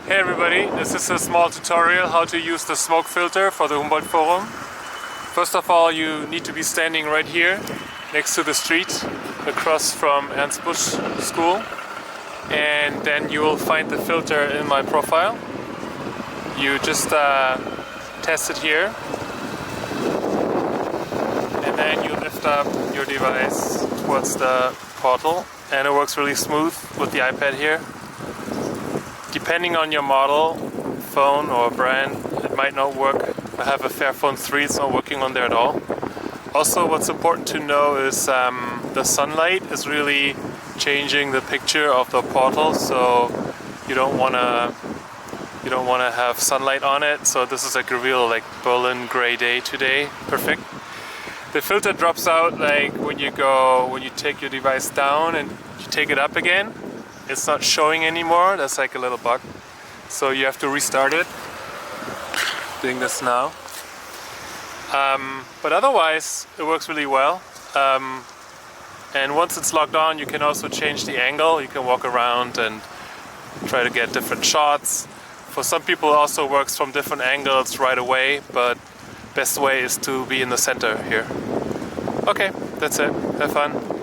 Hey everybody, this is a small tutorial how to use the smoke filter for the Humboldtforum. First of all, you need to be standing right here next to the street across from Ernst Busch school, and then you will find the filter in my profile. You just test it here, and then you lift up your device towards the portal, and it works really smooth with the iPad here. Depending on your model, phone or brand, it might not work. I have a Fairphone 3, it's not working on there at all. Also, what's important to know is the sunlight is really changing the picture of the portal, so you don't want to have sunlight on it. So this is like a real Berlin gray day today. Perfect. The filter drops out like when you take your device down and you take it up again. It's not showing anymore. That's like a little bug. So you have to restart it. Doing this now. But otherwise, it works really well. And once it's locked on, you can also change the angle. You can walk around and try to get different shots. For some people, it also works from different angles right away, but best way is to be in the center here. Okay, that's it. Have fun.